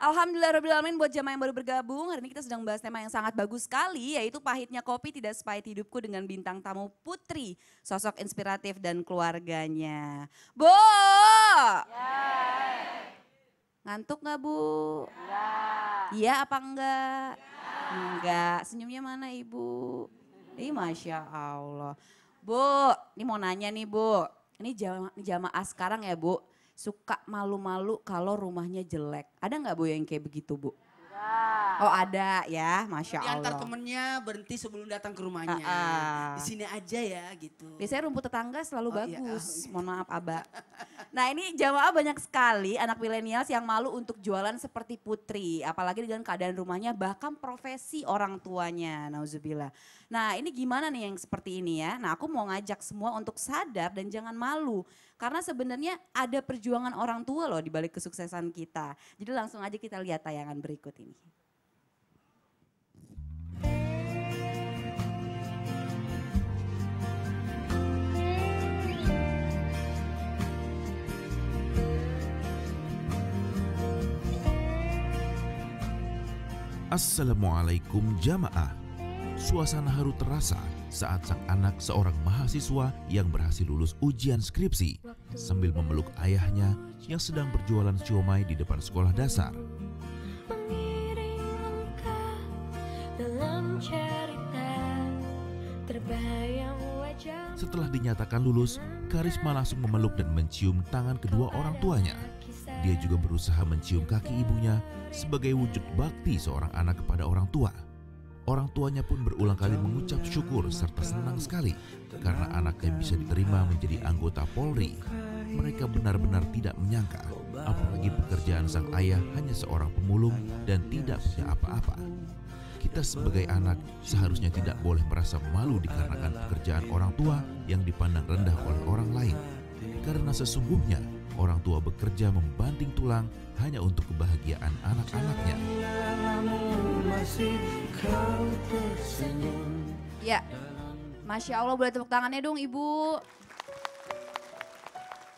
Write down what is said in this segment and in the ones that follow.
Alhamdulillahirrahmanirrahim buat jamaah yang baru bergabung. Hari ini kita sedang bahas tema yang sangat bagus sekali, yaitu pahitnya kopi tidak sepahit hidupku dengan bintang tamu Putri, sosok inspiratif dan keluarganya. Bu! Ngantuk gak Bu? Iya apa enggak? Enggak, senyumnya mana Ibu? Ih Masya Allah. Bu, ini mau nanya nih Bu. Ini jamaah sekarang ya Bu, suka malu-malu kalau rumahnya jelek. Ada nggak Bu yang kayak begitu Bu? Oh ada ya, Masya Diantar Allah. temennya berhenti sebelum datang ke rumahnya. Di sini aja ya gitu. Biasanya rumput tetangga selalu Oh, iya. bagus, mohon maaf Aba. Nah ini jamaah banyak sekali anak milenial yang malu untuk jualan seperti Putri. Apalagi dengan keadaan rumahnya bahkan profesi orang tuanya, nauzubillah. Nah ini gimana nih yang seperti ini ya. Nah aku mau ngajak semua untuk sadar dan jangan malu. Karena sebenarnya ada perjuangan orang tua loh di balik kesuksesan kita. Jadi langsung aja kita lihat tayangan berikut ini. Assalamualaikum jamaah. Suasana haru terasa saat sang anak seorang mahasiswa yang berhasil lulus ujian skripsi sambil memeluk ayahnya yang sedang berjualan siomay di depan sekolah dasar. Mengiring langkah dalam cerita terbayang wajah. Setelah dinyatakan lulus, Karisma langsung memeluk dan mencium tangan kedua orang tuanya. Dia juga berusaha mencium kaki ibunya sebagai wujud bakti seorang anak kepada orang tua. Orang tuanya pun berulang kali mengucap syukur serta senang sekali karena anaknya bisa diterima menjadi anggota Polri. Mereka benar-benar tidak menyangka, apalagi pekerjaan sang ayah hanya seorang pemulung dan tidak punya apa-apa. Kita sebagai anak seharusnya tidak boleh merasa malu dikarenakan pekerjaan orang tua yang dipandang rendah oleh orang lain. Karena sesungguhnya orang tua bekerja membanting tulang hanya untuk kebahagiaan anak-anaknya. Ya, Masya Allah boleh tepuk tangannya dong Ibu.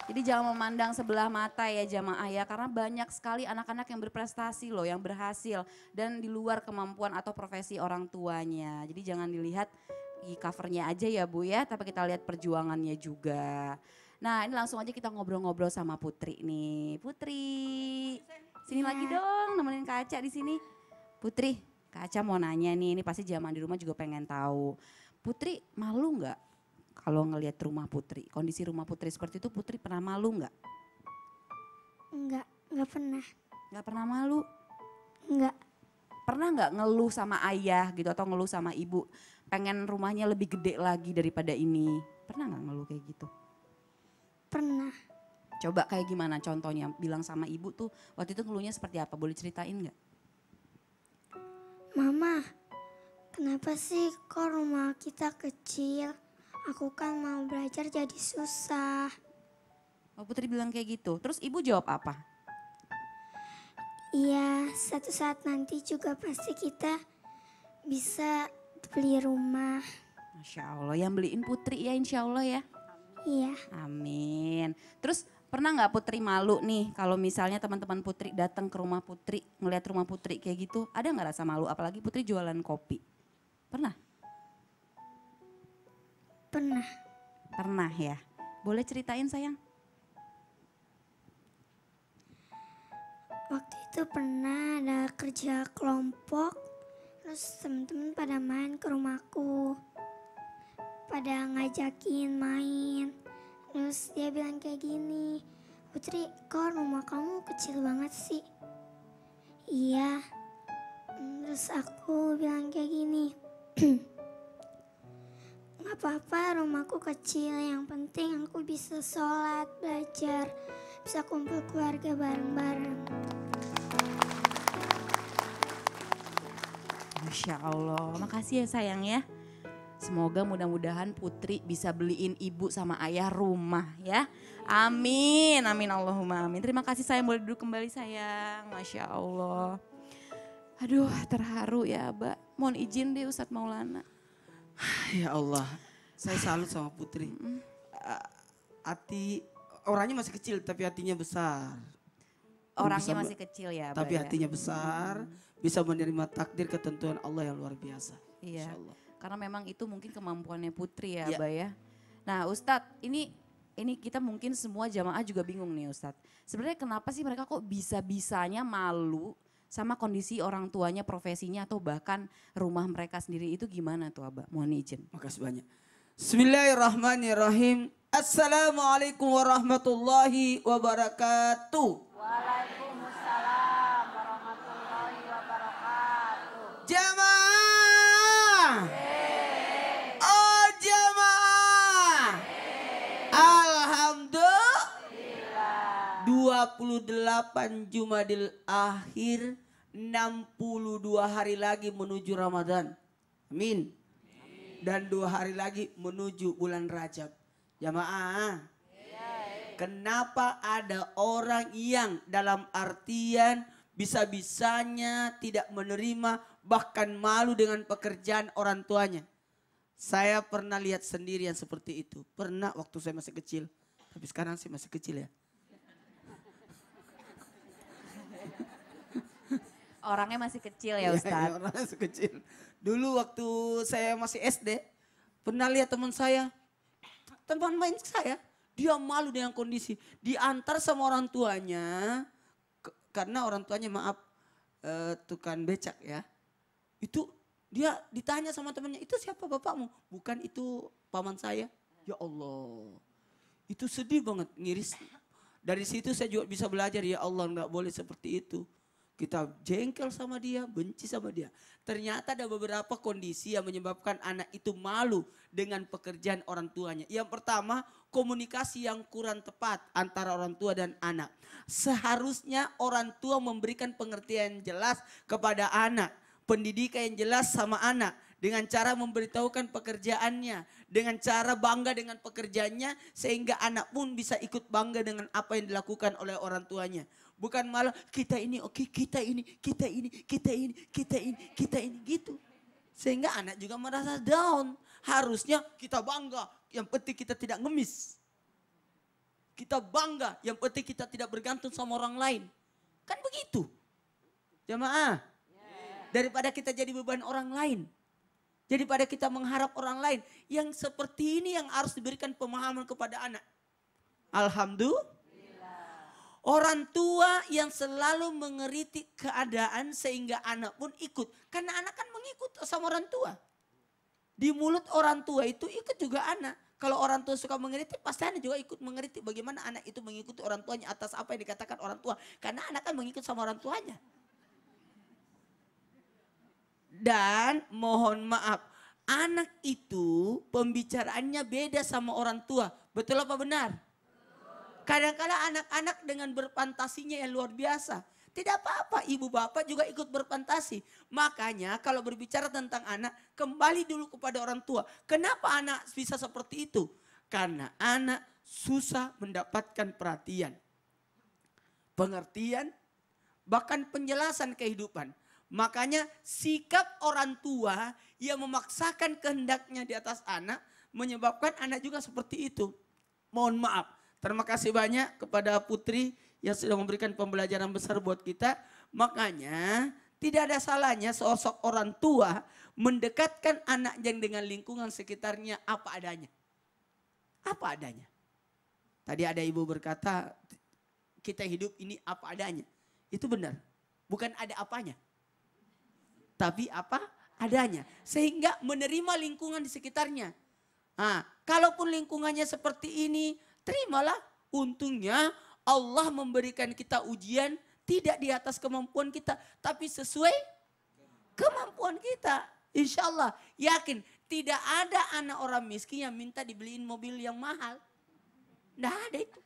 Jadi jangan memandang sebelah mata ya jamaah ya, karena banyak sekali anak-anak yang berprestasi loh, yang berhasil dan di luar kemampuan atau profesi orang tuanya. Jadi jangan dilihat di covernya aja ya Bu ya, tapi kita lihat perjuangannya juga. Nah ini langsung aja kita ngobrol-ngobrol sama Putri nih. Putri, sini lagi dong nemenin Kak Aca di sini. Putri, Kak Aca mau nanya nih, ini pasti jamaah di rumah juga pengen tahu. Putri malu nggak kalau ngelihat rumah Putri, kondisi rumah Putri seperti itu, Putri pernah malu nggak? Enggak pernah. Nggak pernah malu? Enggak, Pernah nggak ngeluh sama ayah gitu atau ngeluh sama ibu, pengen rumahnya lebih gede lagi daripada ini? Pernah nggak ngeluh kayak gitu? pernah. Coba kayak gimana contohnya, bilang sama ibu tuh waktu itu ngeluhnya seperti apa, boleh ceritain nggak? Mama, kenapa sih kok rumah kita kecil? Aku kan mau belajar jadi susah. Oh Putri bilang kayak gitu, terus ibu jawab apa? Iya, suatu saat nanti juga pasti kita bisa beli rumah. Masya Allah, yang beliin Putri ya insya Allah ya. Iya, Amin. Terus pernah nggak Putri malu nih kalau misalnya teman-teman Putri datang ke rumah Putri, ngelihat rumah Putri kayak gitu, ada nggak rasa malu? Apalagi Putri jualan kopi. Pernah? pernah. Pernah ya. Boleh ceritain sayang? Waktu itu pernah ada kerja kelompok, terus teman-teman pada main ke rumahku. Pada ngajakin main. Terus dia bilang kayak gini, Putri, kok rumah kamu kecil banget sih? Iya. Terus aku bilang kayak gini, gak apa-apa rumahku kecil, yang penting aku bisa sholat, belajar, bisa kumpul keluarga bareng-bareng. Masya Allah, makasih ya sayang ya. Semoga mudah-mudahan Putri bisa beliin ibu sama ayah rumah ya. Amin, amin Allahumma amin. Terima kasih sayang, boleh duduk kembali sayang. Masya Allah. Aduh terharu ya Abah. Mohon izin deh Ustadz Maulana. Ya Allah, saya salut sama Putri. Hati orangnya masih kecil tapi hatinya besar. Orangnya bisa masih kecil ya, tapi Abah, ya? hatinya besar, bisa menerima takdir ketentuan Allah yang luar biasa. Iya. Insya Allah. Karena memang itu mungkin kemampuannya Putri ya, Iya. Abah ya. Nah, Ustadz, ini kita mungkin semua jamaah juga bingung nih, Ustadz. Sebenarnya kenapa sih mereka kok bisa-bisanya malu sama kondisi orang tuanya, profesinya atau bahkan rumah mereka sendiri, itu gimana tuh, Abah? Mohon izin. Makasih banyak. Bismillahirrahmanirrahim. Assalamualaikum warahmatullahi wabarakatuh. Waalaikumsalam warahmatullahi wabarakatuh. Jamaah. Oh jamaah. Alhamdulillah. 28 Jumadil Akhir, 62 hari lagi menuju Ramadan. Amin. Dan 2 hari lagi menuju bulan Rajab. Jamaah. Kenapa ada orang yang dalam artian bisa-bisanya tidak menerima, bahkan malu dengan pekerjaan orang tuanya? Saya pernah lihat sendiri yang seperti itu. Pernah waktu saya masih kecil. Tapi sekarang saya masih kecil ya. Orangnya masih kecil ya, Iya, Ustadz. orangnya masih kecil. Dulu waktu saya masih SD, pernah lihat teman main saya, dia malu dengan kondisi. Diantar sama orang tuanya, karena orang tuanya maaf, tukang becak ya. Itu dia ditanya sama temannya, itu siapa bapakmu? Bukan, itu paman saya. Ya Allah, itu sedih banget, ngiris. Dari situ saya juga bisa belajar, ya Allah nggak boleh seperti itu. Kita jengkel sama dia, benci sama dia. Ternyata ada beberapa kondisi yang menyebabkan anak itu malu dengan pekerjaan orang tuanya. Yang pertama, komunikasi yang kurang tepat antara orang tua dan anak. Seharusnya orang tua memberikan pengertian yang jelas kepada anak. Pendidikan yang jelas sama anak. Dengan cara memberitahukan pekerjaannya. Dengan cara bangga dengan pekerjaannya. Sehingga anak pun bisa ikut bangga dengan apa yang dilakukan oleh orang tuanya. Bukan malah kita ini oke, kita ini gitu. Sehingga anak juga merasa down. Harusnya kita bangga, yang penting kita tidak ngemis. Kita bangga, yang penting kita tidak bergantung sama orang lain. Kan begitu. Jamaah. Daripada kita jadi beban orang lain. Daripada kita mengharap orang lain. Yang seperti ini yang harus diberikan pemahaman kepada anak. Alhamdulillah. Orang tua yang selalu mengerti keadaan sehingga anak pun ikut. Karena anak kan mengikut sama orang tua. Di mulut orang tua itu ikut juga anak. Kalau orang tua suka mengerti, pasti anak juga ikut mengerti. Bagaimana anak itu mengikuti orang tuanya atas apa yang dikatakan orang tua. Karena anak kan mengikut sama orang tuanya. Dan mohon maaf, anak itu pembicaraannya beda sama orang tua. Betul apa benar? Kadang-kadang anak-anak dengan berfantasinya yang luar biasa. Tidak apa-apa, ibu bapak juga ikut berfantasi. Makanya kalau berbicara tentang anak, kembali dulu kepada orang tua. Kenapa anak bisa seperti itu? Karena anak susah mendapatkan perhatian, pengertian, bahkan penjelasan kehidupan. Makanya sikap orang tua yang memaksakan kehendaknya di atas anak, menyebabkan anak juga seperti itu. Mohon maaf. Terima kasih banyak kepada Putri yang sudah memberikan pembelajaran besar buat kita. Makanya tidak ada salahnya sosok orang tua mendekatkan anaknya dengan lingkungan sekitarnya apa adanya. Apa adanya. Tadi ada ibu berkata kita hidup ini apa adanya. Itu benar. Bukan ada apanya. Tapi apa adanya. Sehingga menerima lingkungan di sekitarnya. Nah, kalaupun lingkungannya seperti ini, terimalah. Untungnya Allah memberikan kita ujian tidak di atas kemampuan kita. Tapi sesuai kemampuan kita. Insya Allah yakin tidak ada anak orang miskin yang minta dibeliin mobil yang mahal. Tidak ada itu.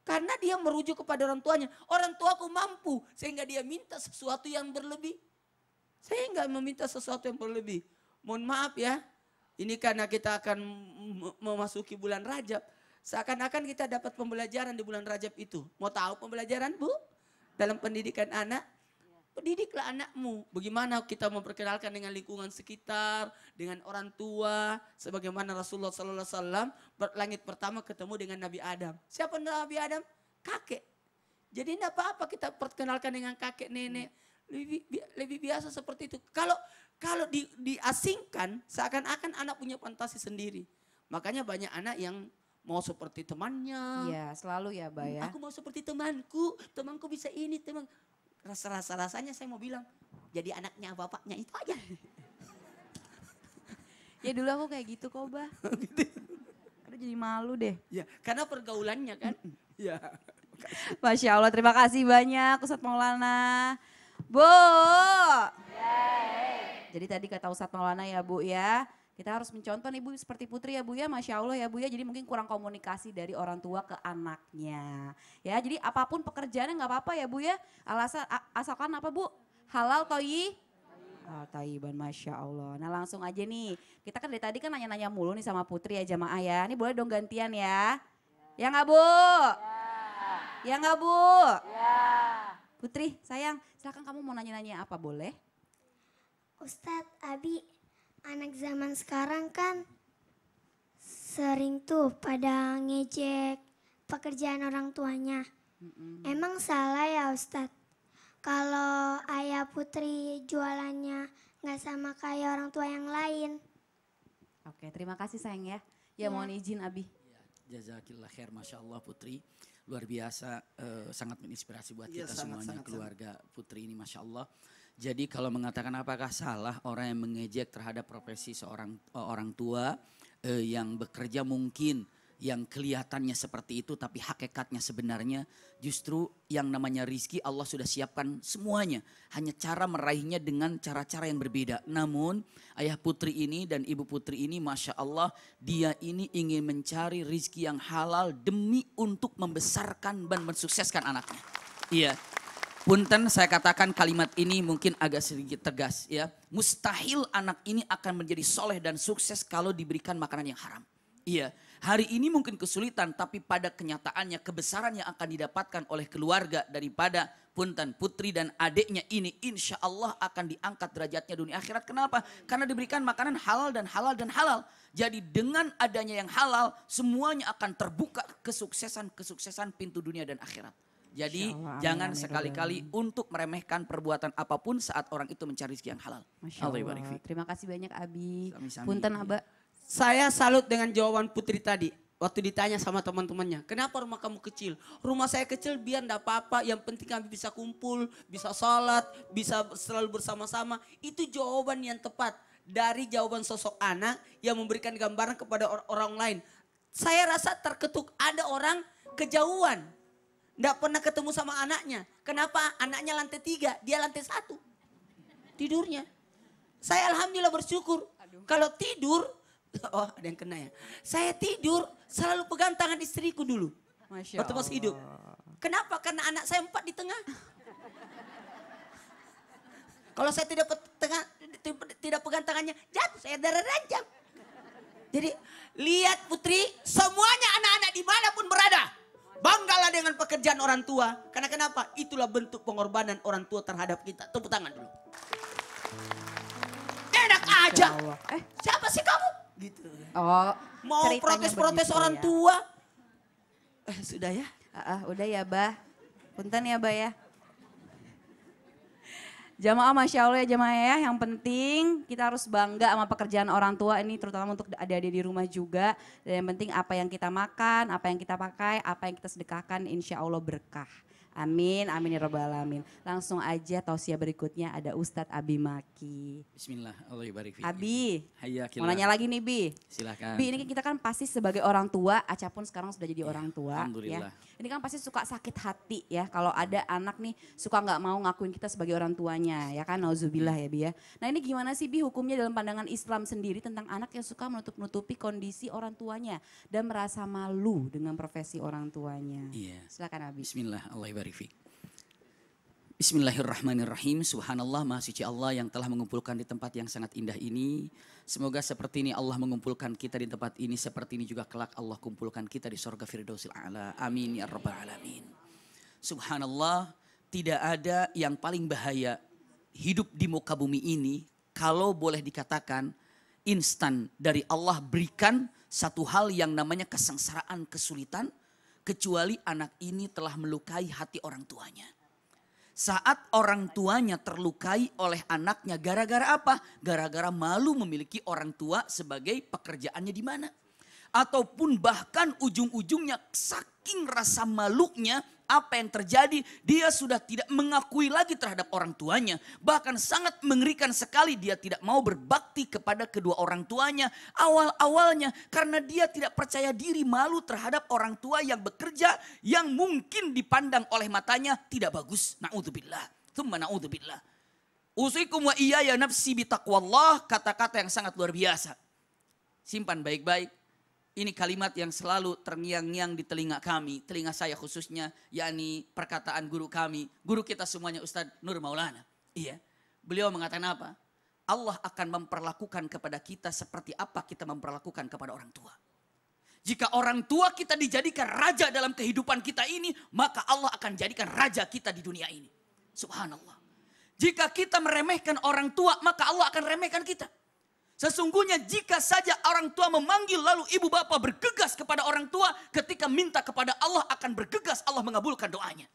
Karena dia merujuk kepada orang tuanya. Orang tuaku mampu sehingga dia minta sesuatu yang berlebih. Saya enggak meminta sesuatu yang berlebih. Mohon maaf ya. Ini karena kita akan memasuki bulan Rajab. Seakan-akan kita dapat pembelajaran di bulan Rajab itu. Mau tahu pembelajaran Bu? Dalam pendidikan anak? Pendidiklah anakmu. Bagaimana kita memperkenalkan dengan lingkungan sekitar, dengan orang tua. Sebagaimana Rasulullah SAW langit pertama ketemu dengan Nabi Adam. Siapa Nabi Adam? Kakek. Jadi tidak apa-apa kita perkenalkan dengan kakek nenek. Lebih biasa seperti itu. Kalau diasingkan seakan-akan anak punya fantasi sendiri. Makanya banyak anak yang mau seperti temannya. Iya, selalu ya, Bah ya. Aku mau seperti temanku bisa ini, rasanya saya mau bilang, jadi anaknya bapaknya itu aja. Ya dulu aku kayak gitu kok, Bah. Aduh jadi malu deh. Ya, karena pergaulannya kan. Ya. Masya Allah, terima kasih banyak Ustadz Maulana. Bu. Jadi tadi kata Ustadz Maulana ya Bu ya, kita harus mencontoh nih Bu seperti Putri ya Bu ya, Masya Allah ya Bu ya. Jadi mungkin kurang komunikasi dari orang tua ke anaknya. Ya jadi apapun pekerjaannya nggak apa-apa ya Bu ya, asalkan apa Bu? Halal toyi. Taiban, Masya Allah. Nah langsung aja nih, kita kan dari tadi kan nanya-nanya mulu nih sama Putri ya jamaah ya. Ini boleh dong gantian ya. Ya nggak Bu? Ya nggak Bu? Ya. Putri, sayang, silakan kamu mau nanya-nanya apa boleh? Ustadz, Abi, anak zaman sekarang kan sering tuh pada ngejek pekerjaan orang tuanya. Emang salah ya Ustadz? Kalau ayah Putri jualannya nggak sama kayak orang tua yang lain. Oke, terima kasih sayang ya. Ya mohon izin Abi. Jazakillah khair, Masya Allah Putri. Luar biasa, sangat menginspirasi buat Ya, kita sangat, semuanya, sangat, keluarga Putri ini Masya Allah. Jadi kalau mengatakan apakah salah orang yang mengejek terhadap profesi seorang orang tua yang bekerja mungkin yang kelihatannya seperti itu tapi hakikatnya sebenarnya justru yang namanya rizki Allah sudah siapkan semuanya. Hanya cara meraihnya dengan cara-cara yang berbeda. Namun ayah Putri ini dan ibu Putri ini Masya Allah dia ini ingin mencari rizki yang halal demi untuk membesarkan dan mensukseskan anaknya. Iya. Punten saya katakan kalimat ini mungkin agak sedikit tegas ya. Mustahil anak ini akan menjadi soleh dan sukses kalau diberikan makanan yang haram. Iya, hari ini mungkin kesulitan tapi pada kenyataannya kebesaran yang akan didapatkan oleh keluarga daripada punten putri dan adiknya ini insya Allah akan diangkat derajatnya dunia akhirat. Kenapa? Karena diberikan makanan halal dan halal dan halal. Jadi dengan adanya yang halal semuanya akan terbuka kesuksesan pintu dunia dan akhirat. Jadi jangan sekali-kali untuk meremehkan perbuatan apapun saat orang itu mencari rezeki yang halal. Masya Allah. Terima kasih banyak Abi. Sami-sami. Punten Aba. Saya salut dengan jawaban Putri tadi. Waktu ditanya sama teman-temannya, kenapa rumah kamu kecil? Rumah saya kecil biar enggak apa-apa, yang penting kami bisa kumpul, bisa sholat, bisa selalu bersama-sama. Itu jawaban yang tepat dari jawaban sosok anak yang memberikan gambaran kepada orang lain. Saya rasa terketuk ada orang kejauhan. Enggak pernah ketemu sama anaknya. Kenapa? Anaknya lantai 3, dia lantai 1. Tidurnya. Saya alhamdulillah bersyukur. Kalau tidur, oh ada yang kena ya. Saya tidur selalu pegang tangan istriku dulu. Masya waktu masih hidup. Kenapa? Karena anak saya 4 di tengah. Kalau saya tidak pegang tangannya, jatuh saya darah ranjang. Jadi lihat Putri, semuanya anak-anak dimanapun berada. Banggalah dengan pekerjaan orang tua. Karena kenapa? Itulah bentuk pengorbanan orang tua terhadap kita. Tepuk tangan dulu. Enak aja. Siapa sih kamu? Gitu. Oh, mau protes-protes orang tua. Sudah ya? Udah ya Bah. Punten ya Bah ya. Jamaah Masya Allah ya jamaah ya, yang penting kita harus bangga sama pekerjaan orang tua ini terutama untuk adik-adik di rumah juga. Dan yang penting apa yang kita makan, apa yang kita pakai, apa yang kita sedekahkan insya Allah berkah. Amin, amin ya rabbal alamin. Langsung aja tausiah berikutnya ada Ustadz Abi Maki. Bismillah, Allah barik fiik. Abi, Hayyakillah. mau nanya lagi nih Bi. Silakan. Bi ini kita kan pasti sebagai orang tua, Aca pun sekarang sudah jadi orang tua. Alhamdulillah. Ya. Ini kan pasti suka sakit hati ya kalau ada anak nih suka nggak mau ngakuin kita sebagai orang tuanya ya kan, nauzubillah ya Bi ya. Nah ini gimana sih Bi hukumnya dalam pandangan Islam sendiri tentang anak yang suka menutup-nutupi kondisi orang tuanya dan merasa malu dengan profesi orang tuanya. Iya. Silakan Abi. Bismillah, Allah barik fiik. Bismillahirrahmanirrahim. Subhanallah, Maha Suci Allah yang telah mengumpulkan di tempat yang sangat indah ini. Semoga seperti ini Allah mengumpulkan kita di tempat ini. Seperti ini juga kelak Allah kumpulkan kita di surga Firdausil A'la. Amin ya rabbal alamin. Subhanallah, tidak ada yang paling bahaya hidup di muka bumi ini kalau boleh dikatakan instan dari Allah berikan satu hal yang namanya kesengsaraan, kesulitan. kecuali anak ini telah melukai hati orang tuanya. Saat orang tuanya terlukai oleh anaknya gara-gara apa? Gara-gara malu memiliki orang tua sebagai pekerjaannya di mana. Ataupun bahkan ujung-ujungnya saking rasa malunya apa yang terjadi, dia sudah tidak mengakui lagi terhadap orang tuanya. Bahkan sangat mengerikan sekali, dia tidak mau berbakti kepada kedua orang tuanya. Awal-awalnya karena dia tidak percaya diri, malu terhadap orang tua yang bekerja yang mungkin dipandang oleh matanya tidak bagus. Na'udzubillah, tsumma na'udzubillah. Usikum wa iyaya nafsi bitaqwallah, kata-kata yang sangat luar biasa. Simpan baik-baik. Ini kalimat yang selalu terngiang-ngiang di telinga kami, telinga saya khususnya, yakni perkataan guru kami, guru kita semuanya Ustadz Nur Maulana. Iya, beliau mengatakan apa? Allah akan memperlakukan kepada kita seperti apa kita memperlakukan kepada orang tua. Jika orang tua kita dijadikan raja dalam kehidupan kita ini, maka Allah akan jadikan raja kita di dunia ini. Subhanallah. Jika kita meremehkan orang tua, maka Allah akan remehkan kita. Sesungguhnya jika saja orang tua memanggil lalu ibu bapak bergegas kepada orang tua, ketika minta kepada Allah akan bergegas, Allah mengabulkan doanya.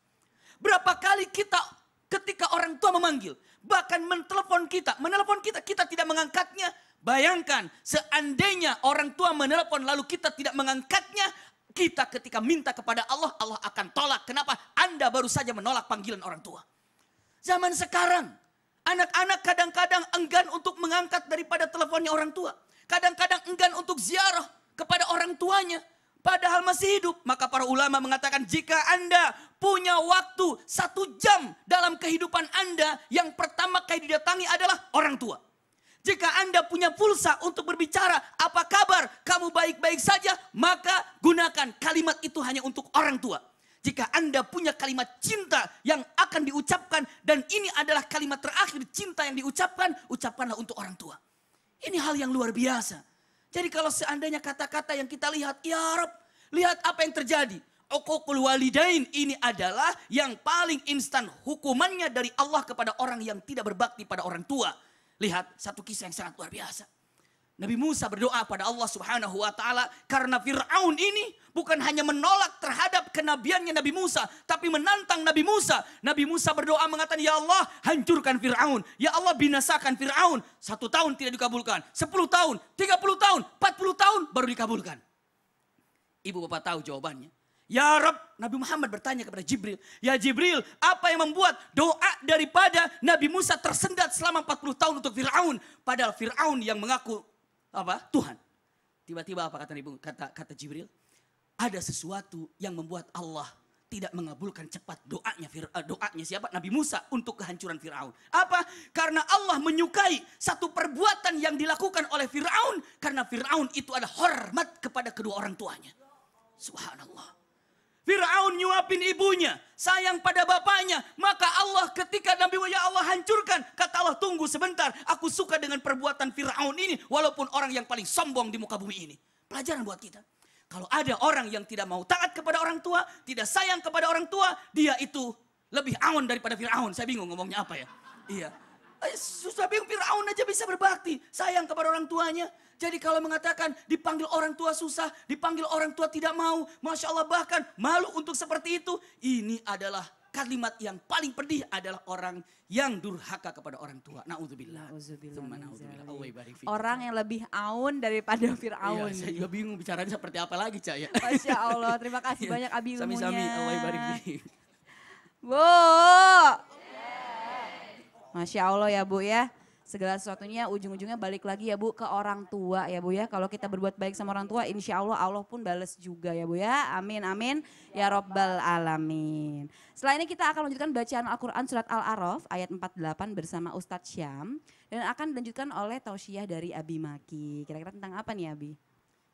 Berapa kali kita ketika orang tua memanggil, bahkan menelpon kita, kita tidak mengangkatnya. Bayangkan seandainya orang tua menelpon lalu kita tidak mengangkatnya, kita ketika minta kepada Allah, Allah akan tolak. Kenapa? Anda baru saja menolak panggilan orang tua. Zaman sekarang anak-anak kadang-kadang enggan untuk mengangkat daripada teleponnya orang tua. Kadang-kadang enggan untuk ziarah kepada orang tuanya. Padahal masih hidup. Maka para ulama mengatakan jika Anda punya waktu 1 jam dalam kehidupan Anda, yang pertama kali didatangi adalah orang tua. Jika Anda punya pulsa untuk berbicara, apa kabar, kamu baik-baik saja, maka gunakan kalimat itu hanya untuk orang tua. Jika Anda punya kalimat cinta yang akan diucapkan dan ini adalah kalimat terakhir cinta yang diucapkan, ucapkanlah untuk orang tua. Ini hal yang luar biasa. Jadi kalau seandainya kata-kata yang kita lihat, ya Rob, lihat apa yang terjadi. Uququl walidain ini adalah yang paling instan hukumannya dari Allah kepada orang yang tidak berbakti pada orang tua. Lihat satu kisah yang sangat luar biasa. Nabi Musa berdoa pada Allah Subhanahu wa taala karena Firaun ini bukan hanya menolak terhadap kenabiannya Nabi Musa, tapi menantang Nabi Musa. Nabi Musa berdoa mengatakan, "Ya Allah, hancurkan Firaun. Ya Allah, binasakan Firaun." 1 tahun tidak dikabulkan, 10 tahun, 30 tahun, 40 tahun baru dikabulkan. Ibu bapak tahu jawabannya. Ya Rabb, Nabi Muhammad bertanya kepada Jibril, "Ya Jibril, apa yang membuat doa daripada Nabi Musa tersendat selama 40 tahun untuk Firaun, padahal Firaun yang mengaku Tuhan?" Tiba-tiba apa kata Jibril? Ada sesuatu yang membuat Allah tidak mengabulkan cepat doanya siapa? Nabi Musa untuk kehancuran Firaun. Apa? Karena Allah menyukai satu perbuatan yang dilakukan oleh Firaun, karena Firaun itu ada hormat kepada kedua orang tuanya. Subhanallah. Firaun nyuapin ibunya, sayang pada bapaknya. Maka Allah ketika Nabi Muhammad, "Ya Allah, hancurkan." Kata Allah, "Tunggu sebentar. Aku suka dengan perbuatan Firaun ini. Walaupun orang yang paling sombong di muka bumi ini." Pelajaran buat kita. Kalau ada orang yang tidak mau taat kepada orang tua, tidak sayang kepada orang tua, dia itu lebih aun daripada Firaun. Saya bingung ngomongnya apa ya. Iya. Susah bingung, Firaun aja bisa berbakti. Sayang kepada orang tuanya. Jadi kalau mengatakan dipanggil orang tua susah, dipanggil orang tua tidak mau, Masya Allah bahkan malu untuk seperti itu. Ini adalah kalimat yang paling pedih adalah orang yang durhaka kepada orang tua. Na'udzubillah. Orang yang lebih aun daripada Fir'aun. Iya, saya juga bingung bicaranya seperti apa lagi, Cak ya. Masya Allah, terima kasih banyak Abi ilmunya. Sami-sami, Allah barik fiik. Bu. Masya Allah ya Bu ya. Segala sesuatunya ujung-ujungnya balik lagi ya Bu ke orang tua ya Bu ya. Kalau kita berbuat baik sama orang tua, insya Allah Allah pun balas juga ya Bu ya. Amin amin ya Rabbal Alamin. Setelah ini kita akan lanjutkan bacaan Al-Quran surat Al-A'raf ayat 48 bersama Ustadz Syam. Dan akan dilanjutkan oleh tausiah dari Abi Maki. Kira-kira tentang apa nih Abi?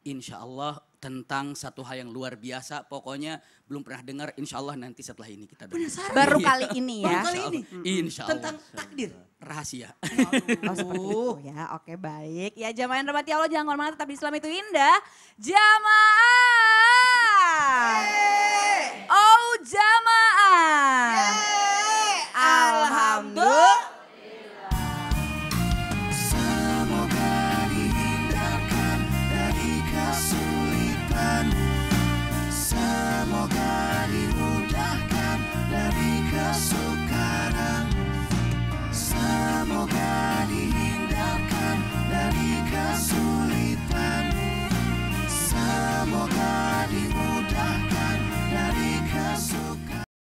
Insya Allah tentang satu hal yang luar biasa. Pokoknya belum pernah dengar, insya Allah nanti setelah ini kita dengar. Baru kali ini ya. Baru kali ini. Insya Allah. Tentang takdir. Rahasia. Oh seperti itu ya, oke baik. Ya jamaah yang rahmati Allah, jangan kemana-mana, tetap di Islam itu indah. Jamaah.